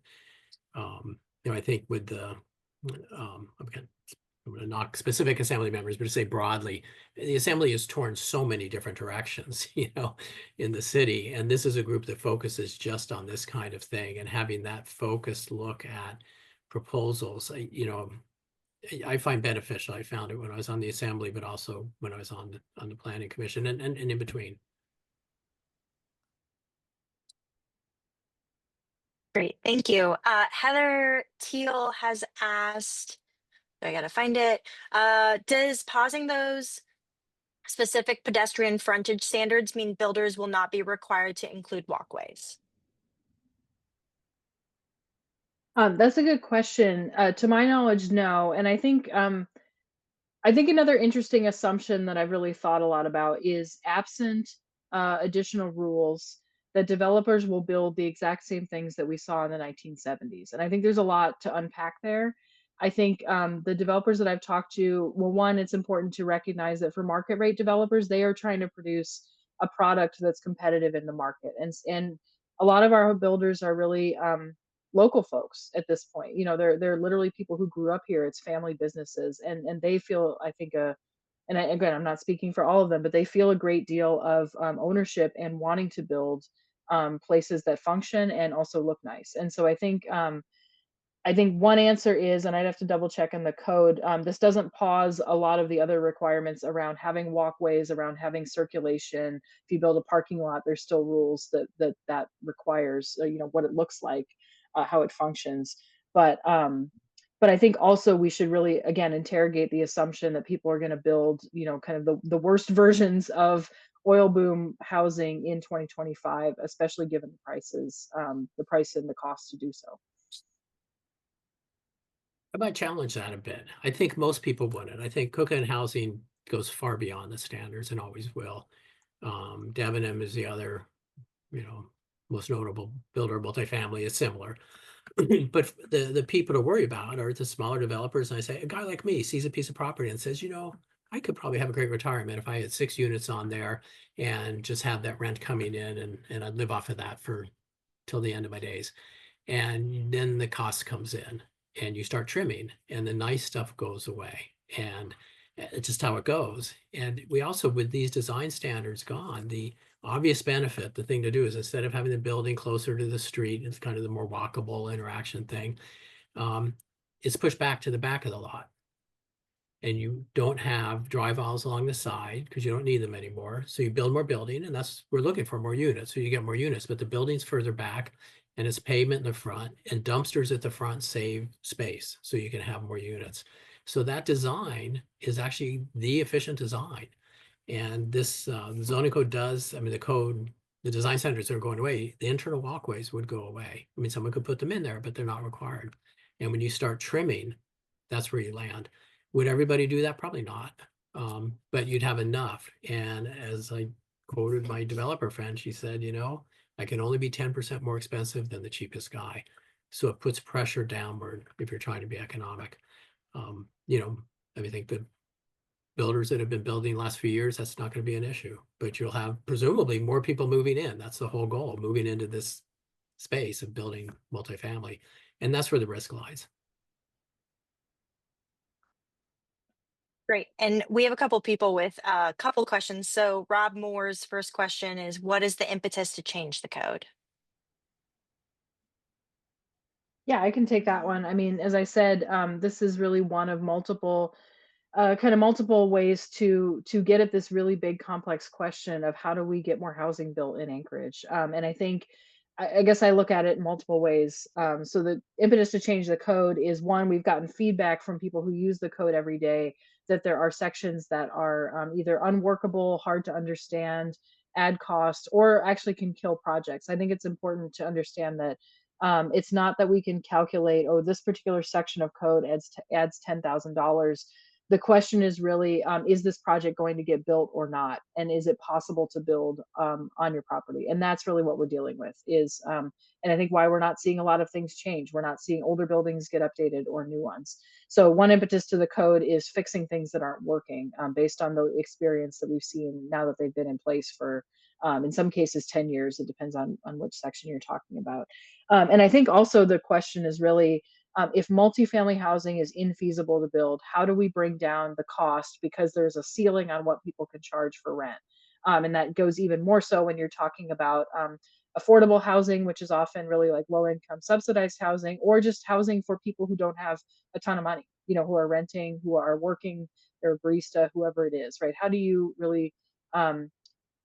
I think with the, again, I'm going to knock specific assembly members, but to say broadly, the assembly is torn so many different directions, in the city. And this is a group that focuses just on this kind of thing, and having that focused look at proposals, I find beneficial. I found it when I was on the assembly, but also when I was on the planning commission and in between. Great, thank you. Heather Teal has asked, I gotta find it. Does pausing those specific pedestrian frontage standards mean builders will not be required to include walkways? That's a good question. To my knowledge, no. And I think another interesting assumption that I've really thought a lot about is, absent additional rules, that developers will build the exact same things that we saw in the 1970s. And I think there's a lot to unpack there. I think the developers that I've talked to, well, one, it's important to recognize that for market rate developers, they are trying to produce a product that's competitive in the market. And a lot of our builders are really local folks at this point. They're literally people who grew up here. It's family businesses, and they feel, I think, again, I'm not speaking for all of them, but they feel a great deal of ownership and wanting to build places that function and also look nice. And so I think one answer is, and I'd have to double check in the code, this doesn't pause a lot of the other requirements around having walkways, around having circulation. If you build a parking lot, there's still rules that requires, what it looks like, how it functions. But I think also we should really, again, interrogate the assumption that people are going to build, kind of the worst versions of oil boom housing in 2025, especially given the price and the cost to do so. I might challenge that a bit. I think most people wouldn't. I think Cookend Housing goes far beyond the standards and always will. Debenham is the other, most notable builder of multifamily. Is similar. But the people to worry about are the smaller developers. And I say, a guy like me sees a piece of property and says, I could probably have a great retirement if I had 6 units on there and just have that rent coming in, and I'd live off of that till the end of my days. And then the cost comes in, and you start trimming, and the nice stuff goes away. And it's just how it goes. And we also, with these design standards gone, the obvious benefit, the thing to do is, instead of having the building closer to the street, it's kind of the more walkable interaction thing, it's pushed back to the back of the lot. And you don't have drive aisles along the side because you don't need them anymore. So you build more building, and we're looking for more units. So you get more units, but the building's further back, and it's pavement in the front, and dumpsters at the front save space so you can have more units. So that design is actually the efficient design. And this the zoning code does, the design standards are going away. The internal walkways would go away. I mean, someone could put them in there, but they're not required. And when you start trimming, that's where you land. Would everybody do that? Probably not. But you'd have enough. And as I quoted my developer friend, she said, I can only be 10% more expensive than the cheapest guy. So it puts pressure downward if you're trying to be economic. I think the builders that have been building the last few years, that's not going to be an issue. But you'll have presumably more people moving in. That's the whole goal, moving into this space of building multifamily. And that's where the risk lies. Great. And we have a couple people with a couple questions. So Rob Moore's first question is, what is the impetus to change the code? Yeah, I can take that one. I mean, as I said, this is really one of multiple ways to get at this really big complex question of how do we get more housing built in Anchorage. And I think, I guess I look at it in multiple ways. So the impetus to change the code is, one, we've gotten feedback from people who use the code every day that there are sections that are either unworkable, hard to understand, add cost, or actually can kill projects. I think it's important to understand that it's not that we can calculate, oh, this particular section of code adds $10,000. The question is really, is this project going to get built or not? And is it possible to build on your property? And that's really what we're dealing with is, and I think why we're not seeing a lot of things change. We're not seeing older buildings get updated or new ones. So one impetus to the code is fixing things that aren't working based on the experience that we've seen now that they've been in place for, in some cases, 10 years. It depends on which section you're talking about. And I think also the question is really, if multifamily housing is infeasible to build, how do we bring down the cost because there's a ceiling on what people can charge for rent? And that goes even more so when you're talking about affordable housing, which is often really like low income subsidized housing, or just housing for people who don't have a ton of money, you know, who are renting, who are working, they're a barista, whoever it is, right? How do you really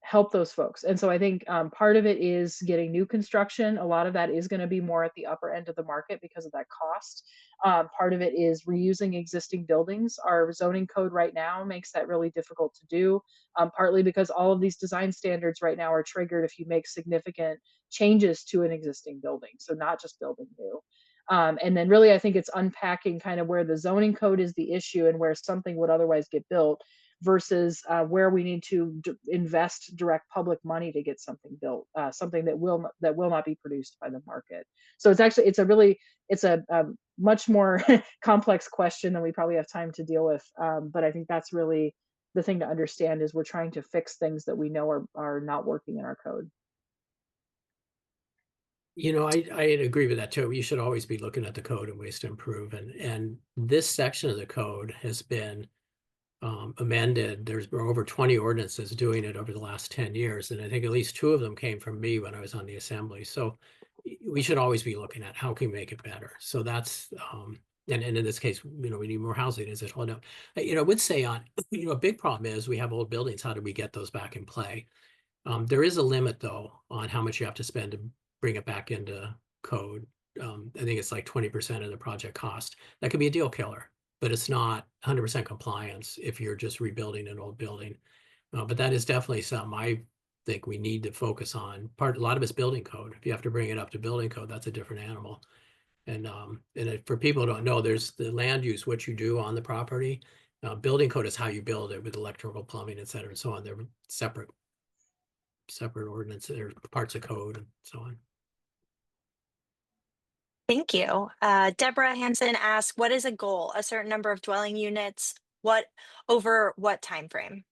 help those folks? And so I think part of it is getting new construction. A lot of that is going to be more at the upper end of the market because of that cost. Part of it is reusing existing buildings. Our zoning code right now makes that really difficult to do, partly because all of these design standards right now are triggered if you make significant changes to an existing building. So not just building new. And then really, I think it's unpacking kind of where the zoning code is the issue and where something would otherwise get built versus where we need to invest direct public money to get something built, something that will not be produced by the market. So it's a much more complex question than we probably have time to deal with. But I think that's really the thing to understand is we're trying to fix things that we know are not working in our code. You know, I agree with that too. You should always be looking at the code and ways to improve. And this section of the code has been amended. There's been over 20 ordinances doing it over the last 10 years. And I think at least 2 of them came from me when I was on the assembly. So we should always be looking at how can we make it better. So that's, and in this case, you know, we need more housing as it hold up. You know, I would say on, you know, a big problem is we have old buildings. How do we get those back in play? There is a limit though on how much you have to spend to bring it back into code. I think it's like 20% of the project cost. That could be a deal killer, but it's not 100% compliance if you're just rebuilding an old building. But that is definitely something I think we need to focus on. A lot of it's building code. If you have to bring it up to building code, that's a different animal. And for people who don't know, there's the land use, what you do on the property. Building code is how you build it with electrical, plumbing, et cetera, and so on. They're separate ordinances or parts of code and so on. Thank you. Deborah Hansen asked, what is a goal? A certain number of dwelling units? Over what time frame?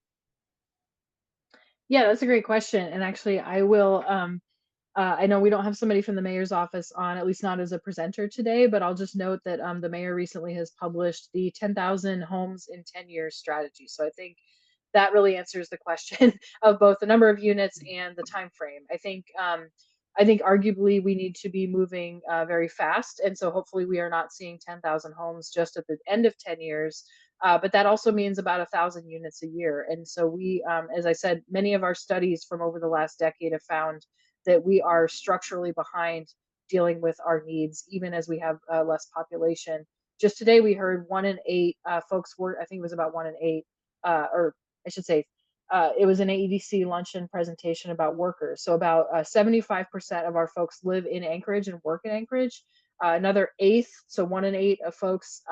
Yeah, that's a great question. And actually, I will. I know we don't have somebody from the mayor's office on, at least not as a presenter today, but I'll just note that the mayor recently has published the 10,000 homes in 10 years strategy. So I think that really answers the question of both the number of units and the time frame. I think arguably we need to be moving very fast, and so hopefully we are not seeing 10,000 homes just at the end of 10 years. But that also means about 1,000 units a year. And so we, as I said, many of our studies from over the last decade have found that we are structurally behind dealing with our needs, even as we have less population. Just today, we heard 1 in 8 folks were, I think it was about 1 in 8, or I should say, it was an AEDC luncheon presentation about workers. So about 75% of our folks live in Anchorage and work in Anchorage. Another eighth, so 1 in 8 of folks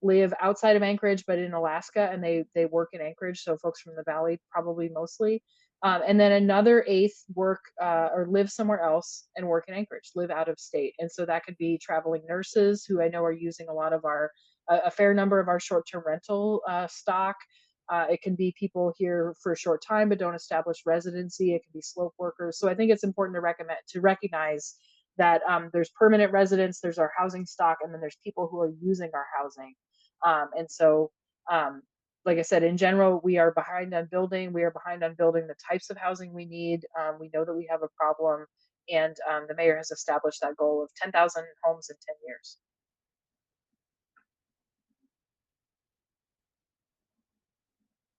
live outside of Anchorage, but in Alaska, and they work in Anchorage. So folks from the Valley, probably mostly. And then another eighth work or live somewhere else and work in Anchorage, live out of state. And so that could be traveling nurses who I know are using a lot of a fair number of our short-term rental stock. It can be people here for a short time but don't establish residency. It can be slope workers. So I think it's important to recognize that there's permanent residents, there's our housing stock, and then there's people who are using our housing. And so, like I said, in general, we are behind on building. We are behind on building the types of housing we need. We know that we have a problem, and the mayor has established that goal of 10,000 homes in 10 years.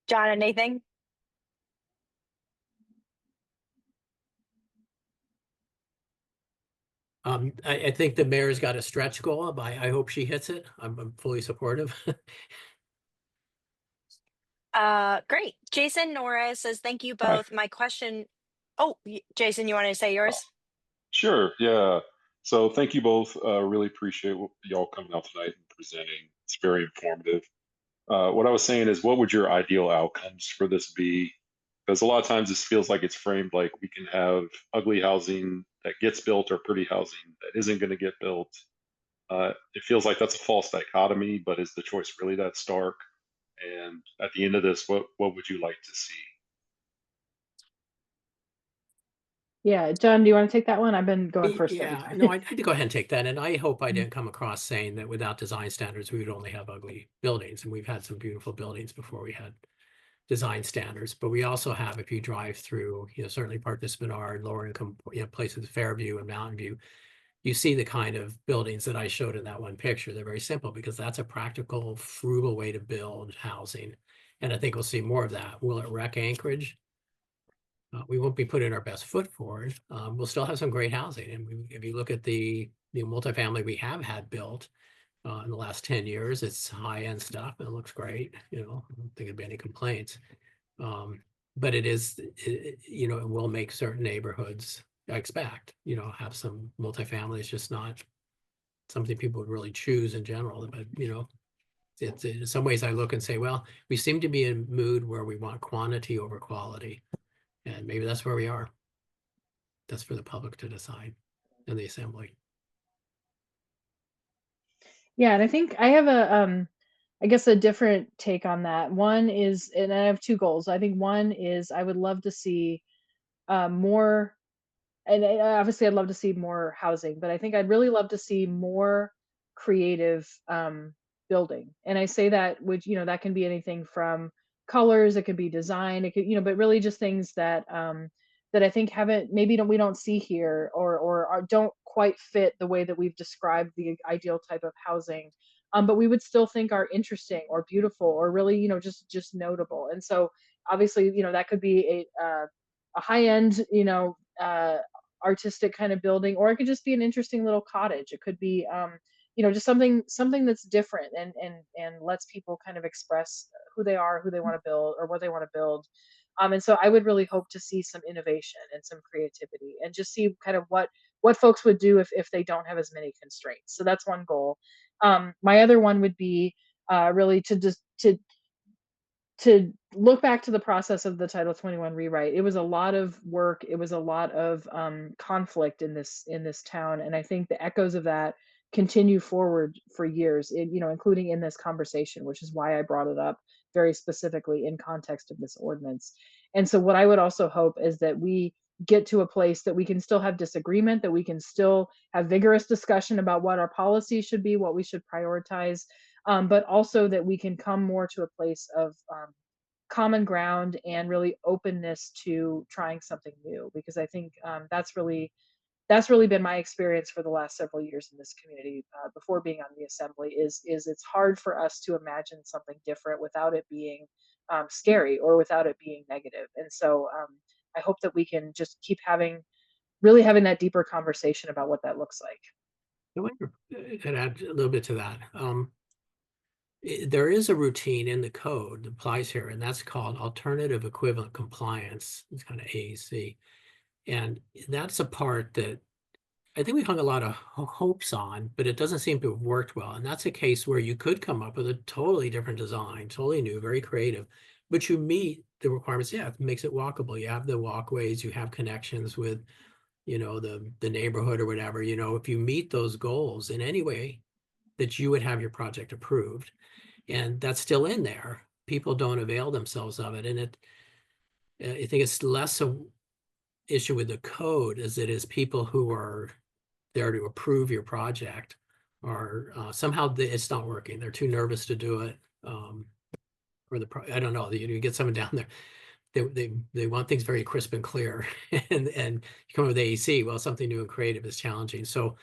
John, anything? I think the mayor's got a stretch goal. I hope she hits it. I'm fully supportive. Great. Jason Norris says, thank you Hi. both. My question, Jason, you wanted to say yours? Sure. Yeah. So thank you both. Really appreciate y'all coming out tonight and presenting. It's very informative. What I was saying is, what would your ideal outcomes for this be? Because a lot of times this feels like it's framed like we can have ugly housing that gets built or pretty housing that isn't going to get built. It feels like that's a false dichotomy, but is the choice really that stark? And at the end of this, what would you like to see? Yeah, John, do you want to take that one? I've been going first every Yeah, time. no, I'd like to go ahead and take that. And I hope I didn't come across saying that without design standards, we would only have ugly buildings. And we've had some beautiful buildings before we had design standards. But we also have, if you drive through, certainly Park des Menard, lower income, places, Fairview and Mountain View, you see the kind of buildings that I showed in that one picture. They're very simple because that's a practical, frugal way to build housing. And I think we'll see more of that. Will it wreck Anchorage? We won't be putting our best foot forward. We'll still have some great housing. And if you look at the multifamily we have had built in the last 10 years, it's high-end stuff. And it looks great. I don't think there'd be any complaints. But it will make certain neighborhoods, I expect, have some multifamily. It's just not something people would really choose in general. But, it's in some ways I look and say, well, we seem to be in a mood where we want quantity over quality. And maybe that's where we are. That's for the public to decide in the assembly. Yeah, and I think I have I guess a different take on that. One is, and I have two goals. I think one is I would love to see more, and obviously I'd love to see more housing, but I think I'd really love to see more creative building. And I say that, which, that can be anything from colors, it could be design, it could, but really just things that that I think we don't see here, or don't quite fit the way that we've described the ideal type of housing. But we would still think are interesting or beautiful or really, just notable. And so obviously, that could be a high end, artistic kind of building, or it could just be an interesting little cottage. It could be just something that's different and lets people kind of express who they are, who they want to build, or what they want to build. And so I would really hope to see some innovation and some creativity, and just see kind of what folks would do if they don't have as many constraints. So that's one goal. My other one would be really to just to look back to the process of the Title 21 rewrite. It was a lot of work. It was a lot of conflict in this town, and I think the echoes of that continue forward for years, including in this conversation, which is why I brought it up very specifically in context of this ordinance. And so what I would also hope is that we get to a place that we can still have disagreement, that we can still have vigorous discussion about what our policies should be, what we should prioritize, but also that we can come more to a place of common ground and really openness to trying something new. Because I think that's really been my experience for the last several years in this community, before being on the assembly, is it's hard for us to imagine something different without it being scary or without it being negative. And so I hope that we can just keep having that deeper conversation about what that looks like. I wonder, could add a little bit to that. There is a routine in the code that applies here, and that's called alternative equivalent compliance. It's kind of AEC. And that's a part that I think we hung a lot of hopes on, but it doesn't seem to have worked well. And that's a case where you could come up with a totally different design, totally new, very creative, but you meet the requirements. Yeah, it makes it walkable. You have the walkways, you have connections with, the neighborhood or whatever. If you meet those goals in any way, that you would have your project approved. And that's still in there. People don't avail themselves of it. And I think it's less a issue with the code as it is people who are there to approve your project, or somehow it's not working. They're too nervous to do it. Or I don't know, you get someone down there, they want things very crisp and clear, and you come up with AEC, well, something new and creative is challenging. So,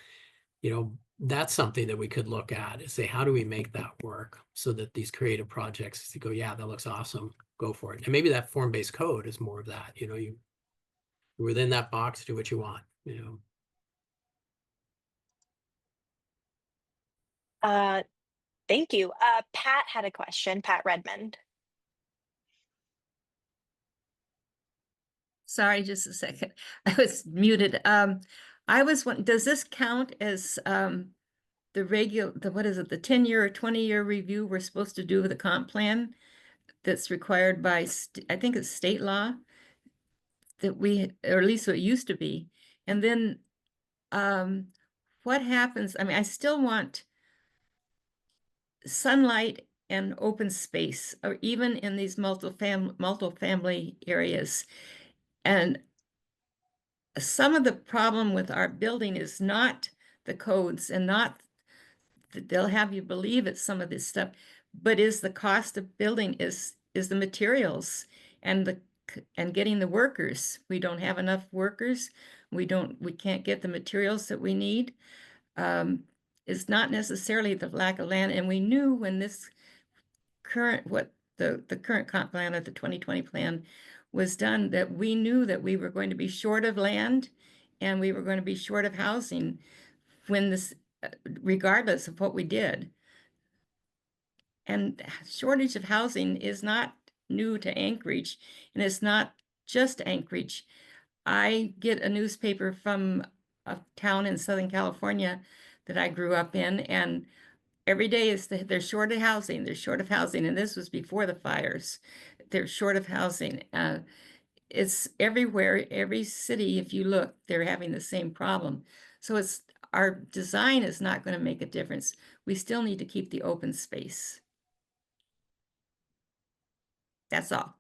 that's something that we could look at and say, how do we make that work so that these creative projects go, yeah, that looks awesome, go for it. And maybe that form-based code is more of that, you within that box, do what you want, Thank you. Pat had a question, Pat Redmond. Sorry, just a second. I was muted. Does this count as what is it, the 10-year or 20-year review we're supposed to do with the comp plan that's required by, I think it's state law that or at least what it used to be. And then what happens? I mean, I still want sunlight and open space, or even in these multifamily areas. And some of the problem with our building is not the codes and not that they'll have you believe it's some of this stuff, but is the cost of building is the materials and getting the workers. We don't have enough workers. We can't get the materials that we need. It's not necessarily the lack of land. And we knew when this the current comp plan or the 2020 plan was done, that we knew that we were going to be short of land and we were going to be short of housing when this, regardless of what we did. And shortage of housing is not new to Anchorage, and it's not just Anchorage. I get a newspaper from a town in Southern California that I grew up in, and every day is they're short of housing, they're short of housing, and this was before the fires. They're short of housing. It's everywhere, every city, if you look, they're having the same problem. So our design is not going to make a difference. We still need to keep the open space. That's all.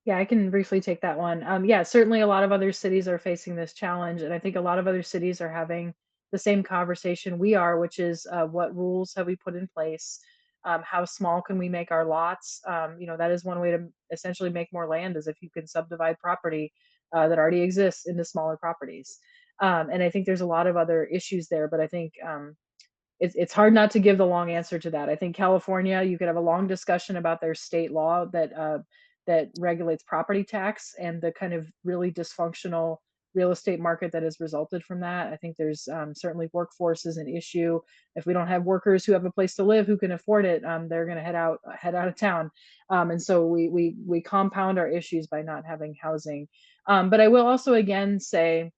Yeah, I can briefly take that one. Yeah, certainly a lot of other cities are facing this challenge, and I think a lot of other cities are having the same conversation we are, which is what rules have we put in place? How small can we make our lots? That is one way to essentially make more land, is if you can subdivide property that already exists into smaller properties. And I think there's a lot of other issues there, but I think it's hard not to give the long answer to that. I think California, you could have a long discussion about their state law that regulates property tax and the kind of really dysfunctional real estate market that has resulted from that. I think there's certainly workforce is an issue. If we don't have workers who have a place to live who can afford it, they're going to head out of town. And so we compound our issues by not having housing. But I will also again say,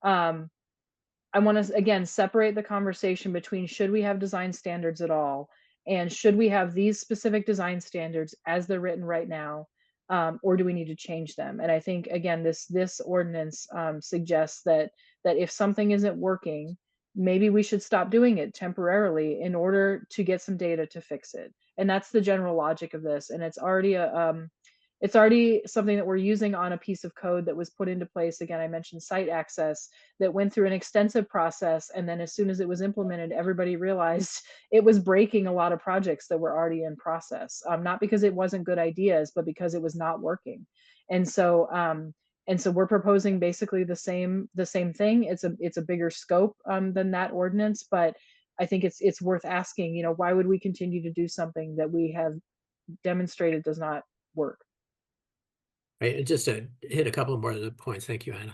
I want to again separate the conversation between should we have design standards at all, and should we have these specific design standards as they're written right now, or do we need to change them? And I think again, this ordinance suggests that if something isn't working, maybe we should stop doing it temporarily in order to get some data to fix it. And that's the general logic of this. And it's already it's already something that we're using on a piece of code that was put into place. Again, I mentioned site access, that went through an extensive process. And then as soon as it was implemented, everybody realized it was breaking a lot of projects that were already in process, not because it wasn't good ideas, but because it was not working. And so we're proposing basically the same thing. It's a bigger scope than that ordinance, but I think it's worth asking, why would we continue to do something that we have demonstrated does not work? Right, just to hit a couple more of the points. Thank you, Anna.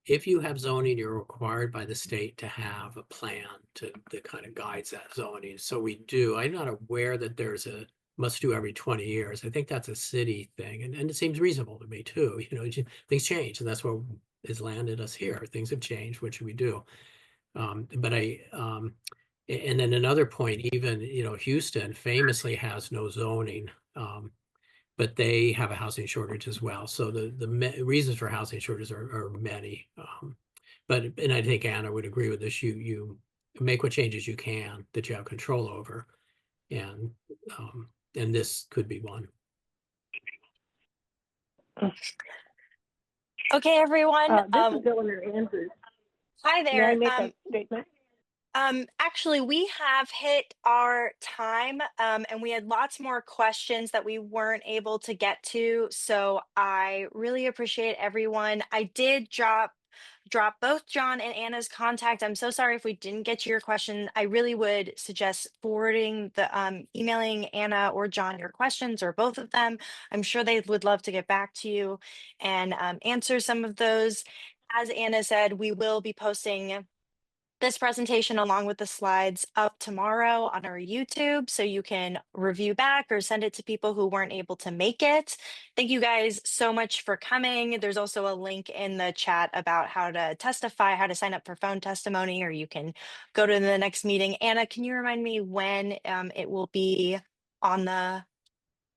If you have zoning, you're required by the state to have a plan that kind of guides that zoning. So we do. I'm not aware that there's a must do every 20 years. I think that's a city thing, and it seems reasonable to me too. Things change, and that's what has landed us here. Things have changed. What should we do? And then another point, even, Houston famously has no zoning, but they have a housing shortage as well. So the reasons for housing shortages are many. And I think Anna would agree with this. You make what changes you can that you have control over, and this could be one. Okay, everyone. This is Eleanor Andrews. Hi May there. I make a statement? Actually, we have hit our time, and we had lots more questions that we weren't able to get to. So I really appreciate everyone. I did drop both John and Anna's contact. I'm so sorry if we didn't get to your question. I really would suggest forwarding emailing Anna or John your questions, or both of them. I'm sure they would love to get back to you and answer some of those. As Anna said, we will be posting this presentation along with the slides up tomorrow on our YouTube so you can review back or send it to people who weren't able to make it. Thank you guys so much for coming. There's also a link in the chat about how to testify, how to sign up for phone testimony, or you can go to the next meeting. Anna, can you remind me when it will be on the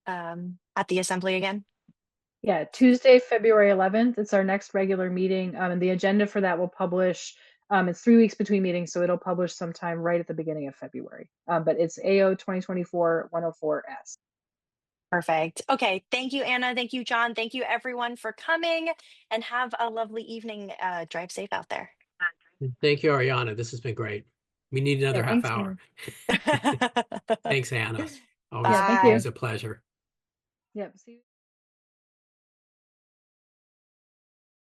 at the assembly again? Yeah, Tuesday, February 11th. It's our next regular meeting. And the agenda for that will publish. It's 3 weeks between meetings, so it'll publish sometime right at the beginning of February. But it's AO 2024-104S. Perfect. Okay. Thank you, Anna. Thank you, John. Thank you, everyone, for coming, and have a lovely evening. Drive safe out there. Thank you, Ariana. This has been great. We need another half thanks, hour. Thanks, Anna. Yeah, thank you. Always a pleasure. Yep. See you.